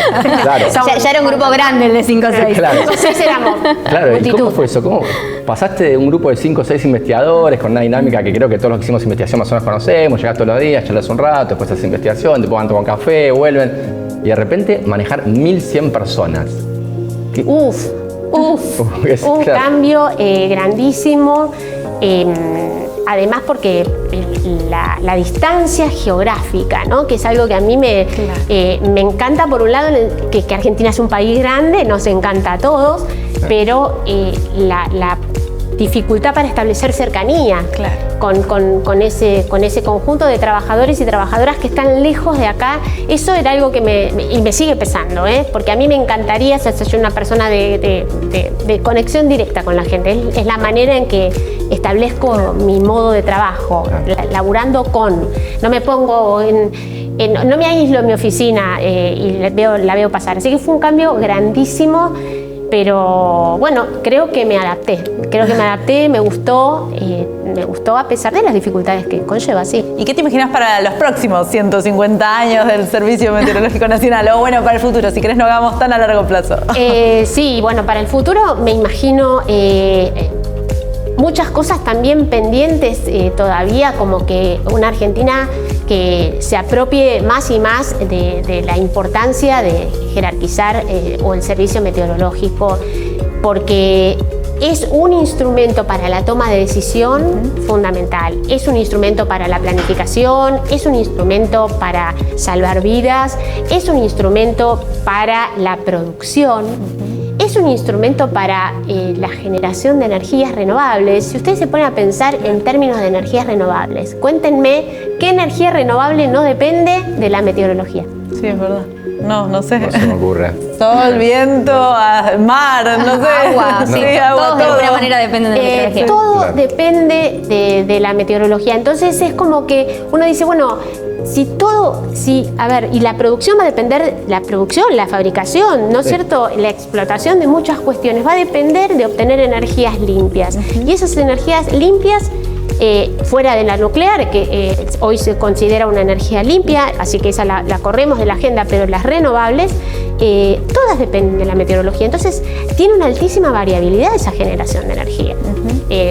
Ya era un grupo grande el de 5 o 6. Claro. 6 éramos. Claro, ¿y multitud. cómo fue eso? ¿Cómo pasaste de un grupo de 5 o 6 investigadores con una dinámica que creo que todos los que hicimos investigación más o menos conocemos, llegás todos los días, charlas un rato, después haces investigación, te pongan a tomar un café, vuelven, y de repente manejar 1.100 personas? Uf, Es, un claro. cambio grandísimo. Además porque la distancia geográfica, ¿no? Que es algo que a mí me encanta, por un lado, que Argentina es un país grande, nos encanta a todos, pero la dificultad para establecer cercanía con ese conjunto de trabajadores y trabajadoras que están lejos de acá, eso era algo que me sigue pesando, porque a mí me encantaría ser yo una persona de conexión directa con la gente. Es la manera en que establezco mi modo de trabajo, laburando con. No me pongo no me aíslo en mi oficina y la veo pasar. Así que fue un cambio grandísimo. Pero bueno, creo que me adapté, me gustó a pesar de las dificultades que conlleva, sí. ¿Y qué te imaginas para los próximos 150 años del Servicio Meteorológico Nacional? O bueno, para el futuro, si querés no hagamos tan a largo plazo. Sí, bueno, para el futuro me imagino muchas cosas también pendientes todavía, como que una Argentina que se apropie más y más de la importancia de jerarquizar o el servicio meteorológico, porque es un instrumento para la toma de decisión fundamental, es un instrumento para la planificación, es un instrumento para salvar vidas, es un instrumento para la producción. Es un instrumento para la generación de energías renovables. Si ustedes se ponen a pensar en términos de energías renovables, cuéntenme qué energía renovable no depende de la meteorología. Sí, es verdad. No sé. No se me ocurre. Sol, viento, mar, no sé. Agua, sí, agua, todo. de alguna manera depende de la meteorología. Todo depende de la meteorología. Entonces es como que uno dice, bueno, y la producción va a depender, la fabricación, ¿no es cierto? La explotación de muchas cuestiones va a depender de obtener energías limpias. Y esas energías limpias, fuera de la nuclear, que hoy se considera una energía limpia, así que esa la corremos de la agenda, pero las renovables, todas dependen de la meteorología. Entonces, tiene una altísima variabilidad esa generación de energía.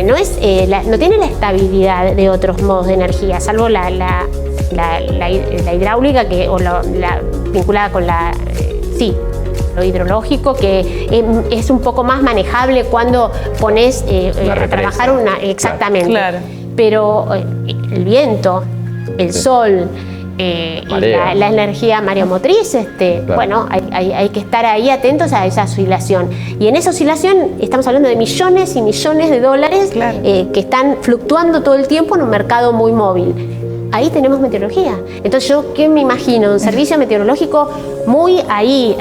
No tiene la estabilidad de otros modos de energía, salvo la hidráulica vinculada con lo hidrológico, que es un poco más manejable cuando pones a trabajar exactamente. Claro. Pero el viento, el sol, y la energía mareomotriz, bueno, hay que estar ahí atentos a esa oscilación. Y en esa oscilación estamos hablando de millones y millones de dólares que están fluctuando todo el tiempo en un mercado muy móvil. Ahí tenemos meteorología. Entonces yo, ¿qué me imagino? Un servicio meteorológico muy ahí,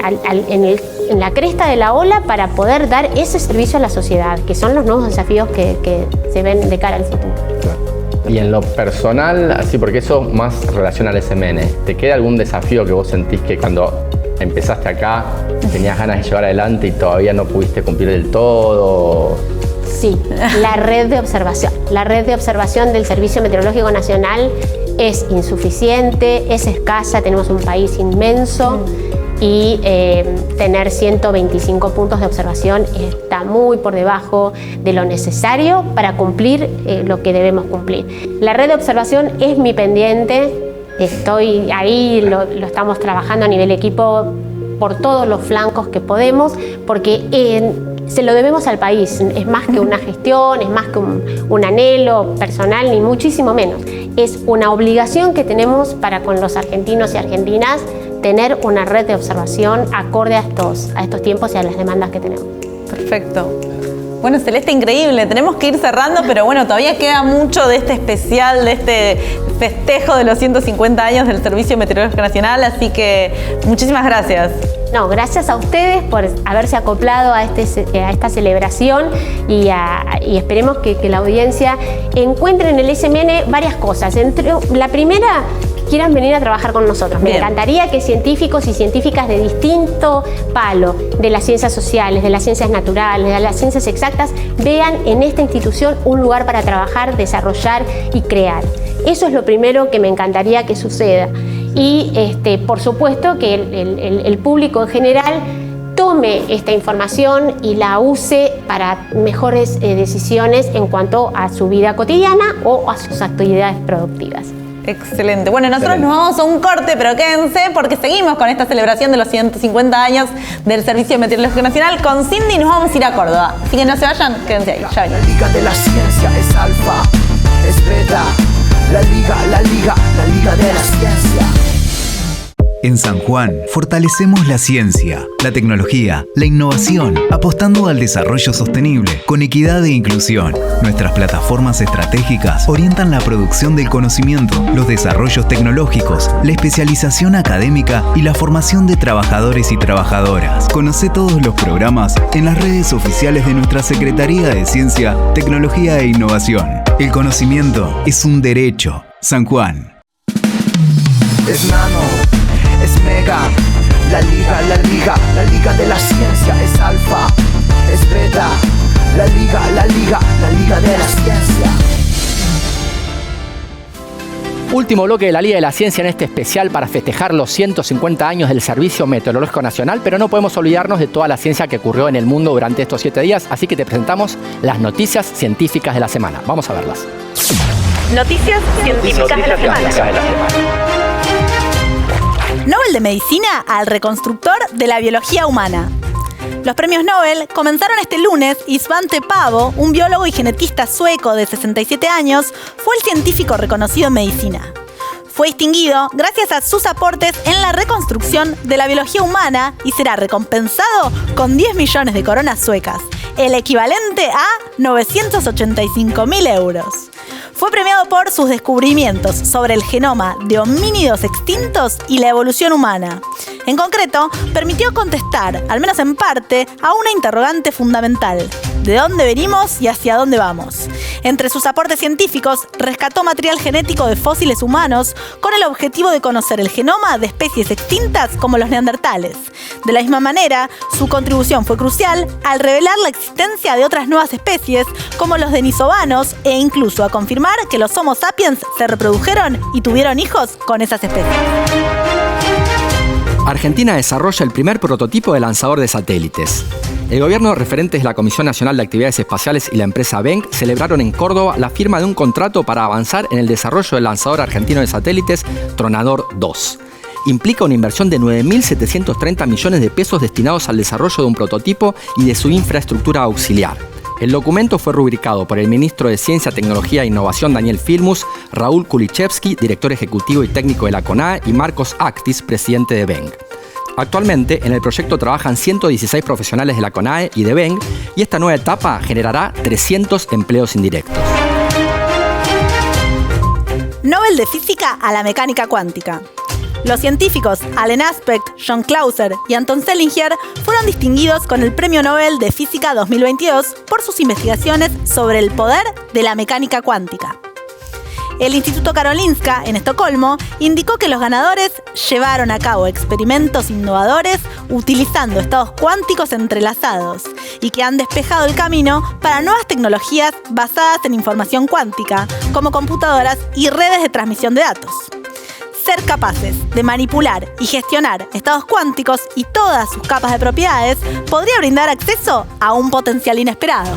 en la cresta de la ola, para poder dar ese servicio a la sociedad, que son los nuevos desafíos que se ven de cara al futuro. Y en lo personal, así, porque eso más relaciona al SMN, ¿te queda algún desafío que vos sentís que cuando empezaste acá tenías ganas de llevar adelante y todavía no pudiste cumplir del todo? Sí, la red de observación. La red de observación del Servicio Meteorológico Nacional es insuficiente, es escasa, tenemos un país inmenso y tener 125 puntos de observación está muy por debajo de lo necesario para cumplir lo que debemos cumplir. La red de observación es mi pendiente, estoy ahí, lo estamos trabajando a nivel equipo por todos los flancos que podemos, porque se lo debemos al país. Es más que una gestión, es más que un anhelo personal, ni muchísimo menos. Es una obligación que tenemos para con los argentinos y argentinas tener una red de observación acorde a estos tiempos y a las demandas que tenemos. Perfecto. Bueno, Celeste, increíble. Tenemos que ir cerrando, pero bueno, todavía queda mucho de este especial, de este festejo de los 150 años del Servicio Meteorológico Nacional, así que muchísimas gracias. No, gracias a ustedes por haberse acoplado a esta celebración y esperemos que la audiencia encuentre en el SMN varias cosas. La primera, quieran venir a trabajar con nosotros. Me encantaría que científicos y científicas de distinto palo, de las ciencias sociales, de las ciencias naturales, de las ciencias exactas, vean en esta institución un lugar para trabajar, desarrollar y crear. Eso es lo primero que me encantaría que suceda. Y por supuesto que el público en general tome esta información y la use para mejores decisiones en cuanto a su vida cotidiana o a sus actividades productivas. Excelente. Bueno, nosotros nos vamos a un corte, pero quédense porque seguimos con esta celebración de los 150 años del Servicio Meteorológico Nacional. Con Cindy nos vamos a ir a Córdoba. Así que no se vayan, quédense ahí. Ya la liga de la ciencia es alfa, es beta. La liga de la ciencia. En San Juan, fortalecemos la ciencia, la tecnología, la innovación, apostando al desarrollo sostenible, con equidad e inclusión. Nuestras plataformas estratégicas orientan la producción del conocimiento, los desarrollos tecnológicos, la especialización académica y la formación de trabajadores y trabajadoras. Conoce todos los programas en las redes oficiales de nuestra Secretaría de Ciencia, Tecnología e Innovación. El conocimiento es un derecho. San Juan. Es nano, es mega, la liga de la ciencia es alfa, es beta, la liga de la ciencia. Último bloque de la Liga de la Ciencia en este especial para festejar los 150 años del Servicio Meteorológico Nacional, pero no podemos olvidarnos de toda la ciencia que ocurrió en el mundo durante estos 7 días, así que te presentamos las noticias científicas de la semana. Vamos a verlas. Noticias científicas de la semana. Nobel de Medicina al reconstructor de la biología humana. Los premios Nobel comenzaron este lunes y Svante Paavo, un biólogo y genetista sueco de 67 años, fue el científico reconocido en medicina. Fue distinguido gracias a sus aportes en la reconstrucción de la biología humana y será recompensado con 10 millones de coronas suecas, el equivalente a 985.000 euros. Fue premiado por sus descubrimientos sobre el genoma de homínidos extintos y la evolución humana. En concreto, permitió contestar, al menos en parte, a una interrogante fundamental: ¿de dónde venimos y hacia dónde vamos? Entre sus aportes científicos, rescató material genético de fósiles humanos con el objetivo de conocer el genoma de especies extintas como los neandertales. De la misma manera, su contribución fue crucial al revelar la existencia de otras nuevas especies como los denisovanos e incluso a confirmar que los Homo sapiens se reprodujeron y tuvieron hijos con esas especies. Argentina desarrolla el primer prototipo de lanzador de satélites. El gobierno, referentes de la Comisión Nacional de Actividades Espaciales y la empresa Benq celebraron en Córdoba la firma de un contrato para avanzar en el desarrollo del lanzador argentino de satélites Tronador 2. Implica una inversión de 9.730 millones de pesos destinados al desarrollo de un prototipo y de su infraestructura auxiliar. El documento fue rubricado por el ministro de Ciencia, Tecnología e Innovación Daniel Filmus, Raúl Kulichevsky, director ejecutivo y técnico de la CONAE, y Marcos Actis, presidente de Benq. Actualmente, en el proyecto trabajan 116 profesionales de la CONAE y de Benq, y esta nueva etapa generará 300 empleos indirectos. Nobel de Física a la mecánica cuántica. Los científicos Allen Aspect, John Clauser y Anton Selinger fueron distinguidos con el Premio Nobel de Física 2022 por sus investigaciones sobre el poder de la mecánica cuántica. El Instituto Karolinska, en Estocolmo, indicó que los ganadores llevaron a cabo experimentos innovadores utilizando estados cuánticos entrelazados y que han despejado el camino para nuevas tecnologías basadas en información cuántica, como computadoras y redes de transmisión de datos. Ser capaces de manipular y gestionar estados cuánticos y todas sus capas de propiedades podría brindar acceso a un potencial inesperado.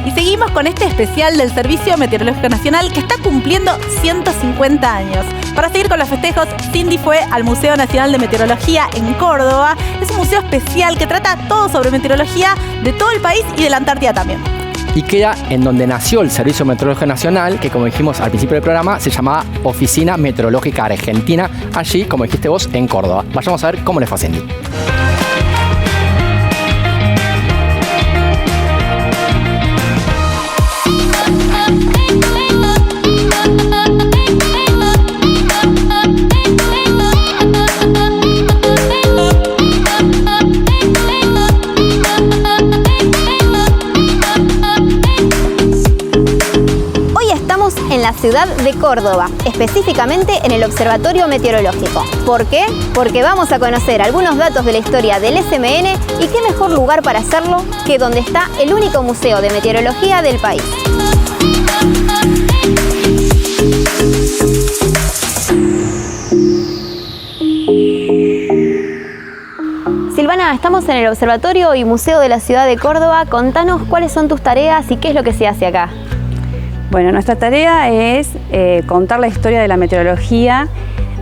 Y seguimos con este especial del Servicio Meteorológico Nacional que está cumpliendo 150 años. Para seguir con los festejos, Cindy fue al Museo Nacional de Meteorología en Córdoba. Es un museo especial que trata todo sobre meteorología de todo el país y de la Antártida también. y queda en donde nació el Servicio Meteorológico Nacional, que como dijimos al principio del programa, se llamaba Oficina Meteorológica Argentina, allí, como dijiste vos, en Córdoba. Vayamos a ver cómo le fue a Cindy. En la ciudad de Córdoba, específicamente en el Observatorio Meteorológico. ¿Por qué? Porque vamos a conocer algunos datos de la historia del SMN y qué mejor lugar para hacerlo que donde está el único museo de meteorología del país. Silvana, estamos en el Observatorio y Museo de la Ciudad de Córdoba. Contanos cuáles son tus tareas y qué es lo que se hace acá. Bueno, nuestra tarea es contar la historia de la meteorología,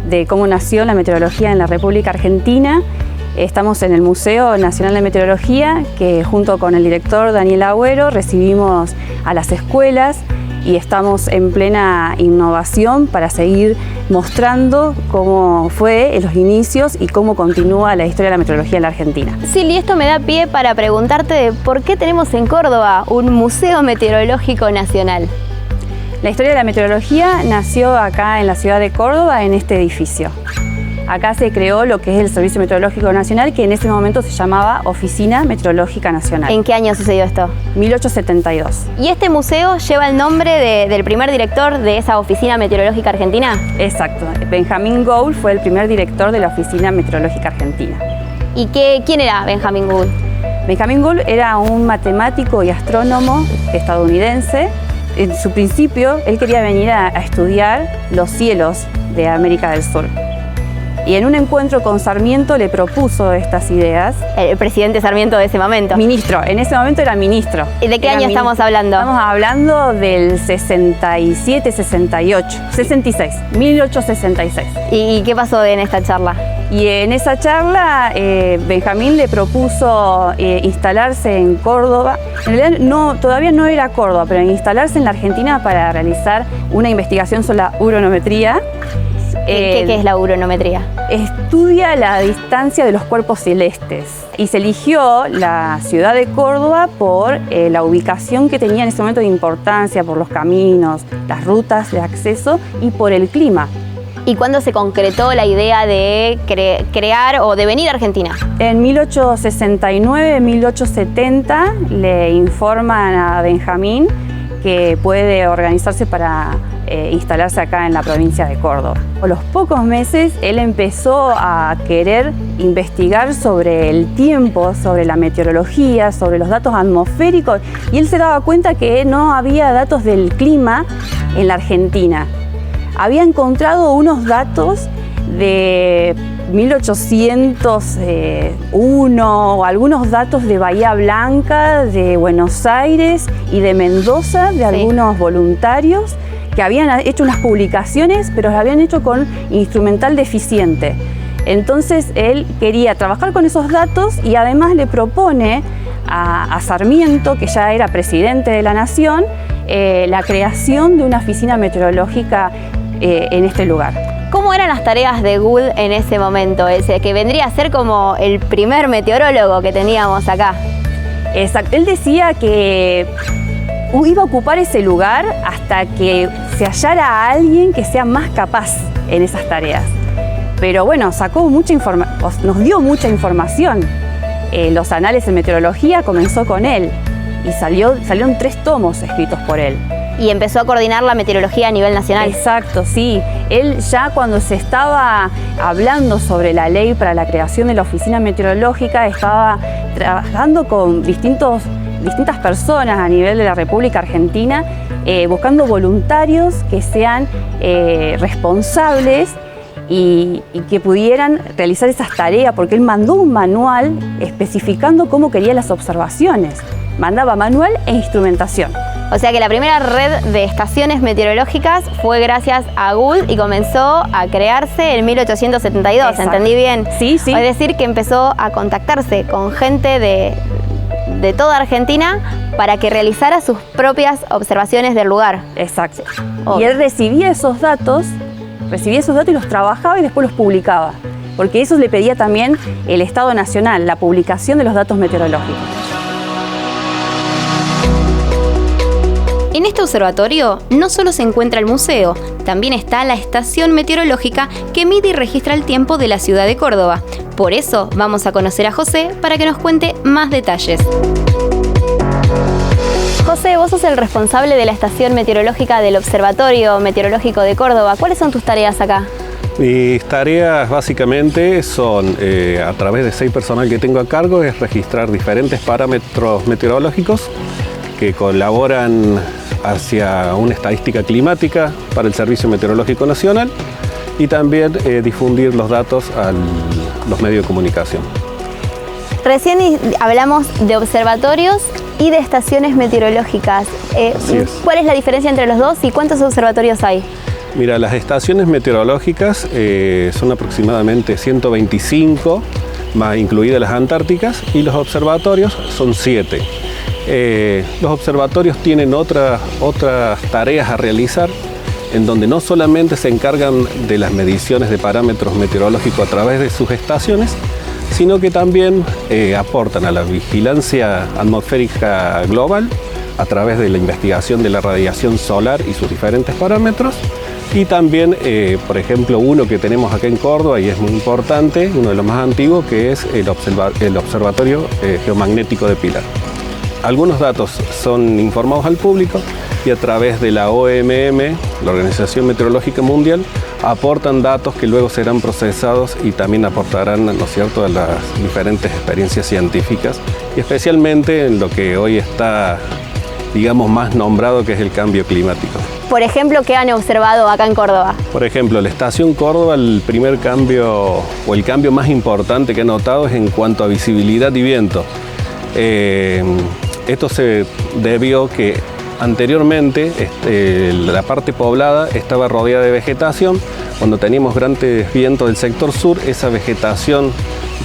de cómo nació la meteorología en la República Argentina. Estamos en el Museo Nacional de Meteorología, que junto con el director Daniel Agüero recibimos a las escuelas y estamos en plena innovación para seguir mostrando cómo fue en los inicios y cómo continúa la historia de la meteorología en la Argentina. Silvi, esto me da pie para preguntarte por qué tenemos en Córdoba un Museo Meteorológico Nacional. La historia de la meteorología nació acá en la ciudad de Córdoba, en este edificio. Acá se creó lo que es el Servicio Meteorológico Nacional, que en ese momento se llamaba Oficina Meteorológica Nacional. ¿En qué año sucedió esto? 1872. ¿Y este museo lleva el nombre del primer director de esa Oficina Meteorológica Argentina? Exacto. Benjamín Gould fue el primer director de la Oficina Meteorológica Argentina. ¿Y quién era Benjamín Gould? Benjamín Gould era un matemático y astrónomo estadounidense. En su principio, él quería venir a estudiar los cielos de América del Sur. Y en un encuentro con Sarmiento le propuso estas ideas. El presidente Sarmiento de ese momento. Ministro, en ese momento era ministro. ¿Y de qué año estamos hablando? Estamos hablando del 67, 68, 66, 1866. ¿Y qué pasó en esta charla? Y en esa charla Benjamín le propuso instalarse en Córdoba. En realidad todavía no era Córdoba, pero instalarse en la Argentina para realizar una investigación sobre la uronometría. ¿Qué es la uronometría? Estudia la distancia de los cuerpos celestes y se eligió la ciudad de Córdoba por la ubicación que tenía en ese momento de importancia, por los caminos, las rutas de acceso y por el clima. ¿Y cuándo se concretó la idea de crear o de venir a Argentina? En 1869, 1870 le informan a Benjamín que puede organizarse para instalarse acá en la provincia de Córdoba. A los pocos meses él empezó a querer investigar sobre el tiempo, sobre la meteorología, sobre los datos atmosféricos, y él se daba cuenta que no había datos del clima en la Argentina. Había encontrado unos datos de 1801 o algunos datos de Bahía Blanca, de Buenos Aires y de Mendoza, de algunos voluntarios que habían hecho unas publicaciones, pero las habían hecho con instrumental deficiente. Entonces él quería trabajar con esos datos y además le propone a Sarmiento, que ya era presidente de la Nación, la creación de una oficina meteorológica en este lugar. ¿Cómo eran las tareas de Gould en ese momento? Ese que vendría a ser como el primer meteorólogo que teníamos acá. Exacto. Él decía que iba a ocupar ese lugar hasta que se hallara a alguien que sea más capaz en esas tareas. Pero bueno, nos dio mucha información. Los anales de meteorología comenzó con él y salieron 3 tomos escritos por él. Y empezó a coordinar la meteorología a nivel nacional. Exacto, sí. Él ya cuando se estaba hablando sobre la ley para la creación de la oficina meteorológica, estaba trabajando con distintas personas a nivel de la República Argentina, buscando voluntarios que sean responsables y que pudieran realizar esas tareas, porque él mandó un manual especificando cómo quería las observaciones. Mandaba manual e instrumentación. O sea que la primera red de estaciones meteorológicas fue gracias a Gould y comenzó a crearse en 1872, exacto. ¿Entendí bien? Sí, sí. Es decir, que empezó a contactarse con gente de toda Argentina para que realizara sus propias observaciones del lugar. Exacto. Obvio. Y él recibía esos datos y los trabajaba y después los publicaba, porque eso le pedía también el Estado Nacional, la publicación de los datos meteorológicos. En este observatorio no solo se encuentra el museo, también está la estación meteorológica que mide y registra el tiempo de la ciudad de Córdoba. Por eso vamos a conocer a José para que nos cuente más detalles. José, vos sos el responsable de la estación meteorológica del Observatorio Meteorológico de Córdoba. ¿Cuáles son tus tareas acá? Mis tareas básicamente son, a través de 6 personal que tengo a cargo, es registrar diferentes parámetros meteorológicos que colaboran hacia una estadística climática para el Servicio Meteorológico Nacional y también difundir los datos a los medios de comunicación. Recién hablamos de observatorios y de estaciones meteorológicas. Así es. ¿Cuál es la diferencia entre los dos y cuántos observatorios hay? Mira, las estaciones meteorológicas son aproximadamente 125, más incluidas las antárticas, y los observatorios son 7. Los observatorios tienen otras tareas a realizar, en donde no solamente se encargan de las mediciones de parámetros meteorológicos a través de sus estaciones, sino que también aportan a la vigilancia atmosférica global a través de la investigación de la radiación solar y sus diferentes parámetros. Y también, por ejemplo, uno que tenemos acá en Córdoba y es muy importante, uno de los más antiguos, que es el Observatorio Geomagnético de Pilar. Algunos datos son informados al público y a través de la OMM, la Organización Meteorológica Mundial, aportan datos que luego serán procesados y también aportarán, ¿no es cierto?, a las diferentes experiencias científicas y especialmente en lo que hoy está, digamos, más nombrado, que es el cambio climático. Por ejemplo, ¿qué han observado acá en Córdoba? Por ejemplo, la estación Córdoba, el primer cambio o el cambio más importante que ha notado es en cuanto a visibilidad y viento. Esto se debió que anteriormente la parte poblada estaba rodeada de vegetación. Cuando teníamos grandes vientos del sector sur, esa vegetación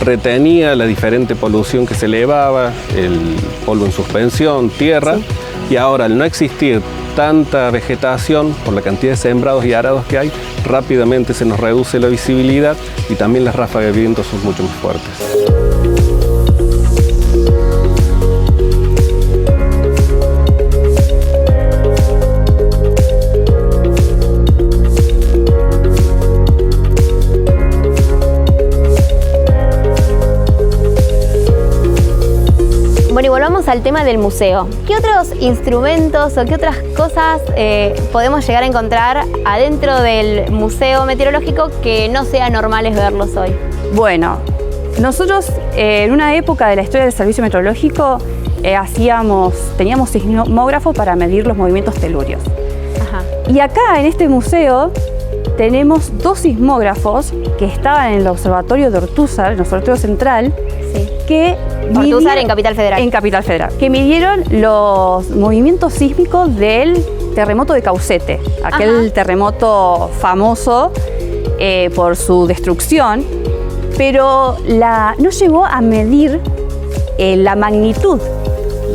retenía la diferente polución que se elevaba, el polvo en suspensión, tierra, sí. Y ahora, al no existir tanta vegetación, por la cantidad de sembrados y arados que hay, rápidamente se nos reduce la visibilidad y también las ráfagas de viento son mucho más fuertes. Bueno, y volvamos al tema del museo. ¿Qué otros instrumentos o qué otras cosas podemos llegar a encontrar adentro del Museo Meteorológico que no sea normales verlos hoy? Bueno, nosotros en una época de la historia del Servicio Meteorológico teníamos sismógrafo para medir los movimientos telúreos. Ajá. Y acá en este museo tenemos 2 sismógrafos que estaban en el observatorio de Ortúzar, en el observatorio central, sí. Que Ortúzar en Capital Federal. En Capital Federal. Que midieron los movimientos sísmicos del terremoto de Caucete, aquel terremoto famoso por su destrucción, pero no llegó a medir la magnitud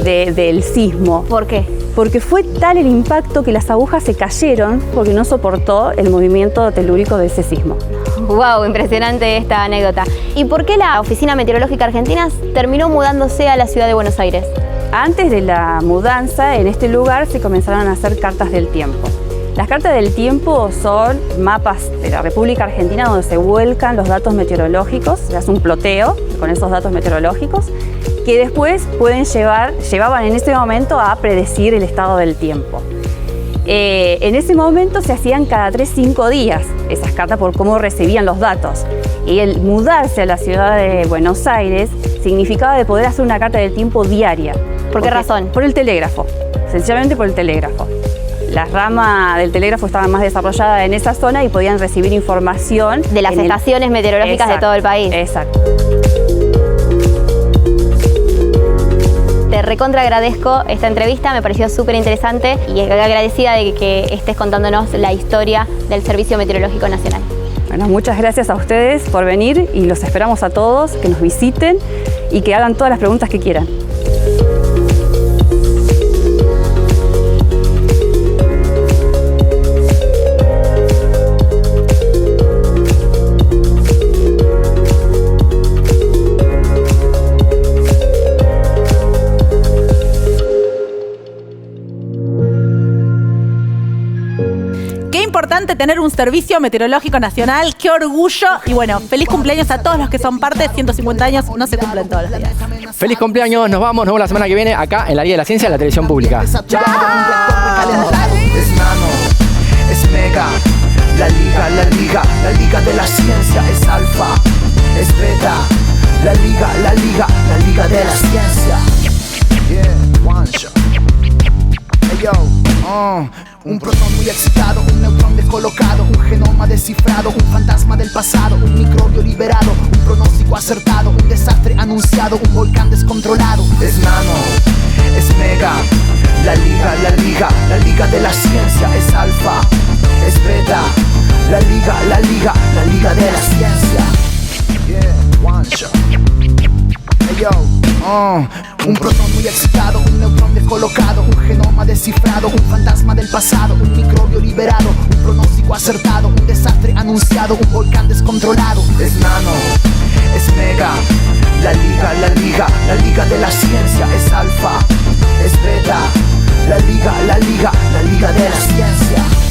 del sismo. ¿Por qué? Porque fue tal el impacto que las agujas se cayeron porque no soportó el movimiento telúrico de ese sismo. ¡Wow! Impresionante esta anécdota. ¿Y por qué la Oficina Meteorológica Argentina terminó mudándose a la ciudad de Buenos Aires? Antes de la mudanza, en este lugar se comenzaron a hacer cartas del tiempo. Las cartas del tiempo son mapas de la República Argentina donde se vuelcan los datos meteorológicos, se hace un ploteo con esos datos meteorológicos que después llevaban en ese momento a predecir el estado del tiempo. En ese momento se hacían cada 3-5 días esas cartas por cómo recibían los datos. Y el mudarse a la ciudad de Buenos Aires significaba de poder hacer una carta del tiempo diaria. ¿Por qué razón? Por el telégrafo, sencillamente por el telégrafo. La rama del telégrafo estaba más desarrollada en esa zona y podían recibir información de las estaciones meteorológicas de todo el país. Exacto. Te recontra agradezco esta entrevista, me pareció súper interesante y agradecida de que estés contándonos la historia del Servicio Meteorológico Nacional. Bueno, muchas gracias a ustedes por venir y los esperamos a todos que nos visiten y que hagan todas las preguntas que quieran. importante tener un servicio meteorológico nacional. ¡Qué orgullo! Y bueno, feliz cumpleaños a todos los que son parte. 150 años no se cumplen todos los días. Feliz cumpleaños, nos vamos la semana que viene acá en la Liga de la Ciencia, en la televisión pública. ¡Chao! Es nano, es mega. La liga de la ciencia es alfa, es beta. La liga de la ciencia. Yeah, one shot. Hey yo, un protón muy excitado, un neutrón descolocado, un genoma descifrado, un fantasma del pasado, un microbio liberado, un pronóstico acertado, un desastre anunciado, un volcán descontrolado. Es nano, es mega. La liga de la ciencia es alfa, es beta. La liga de la ciencia. Yeah, one shot. Hey yo, un protón muy excitado, un neutrón descolocado, un genoma descifrado, un fantasma del pasado, un microbio liberado, un pronóstico acertado, un desastre anunciado, un volcán descontrolado. Es nano, es mega. La liga de la ciencia es alfa, es beta. La liga de la ciencia.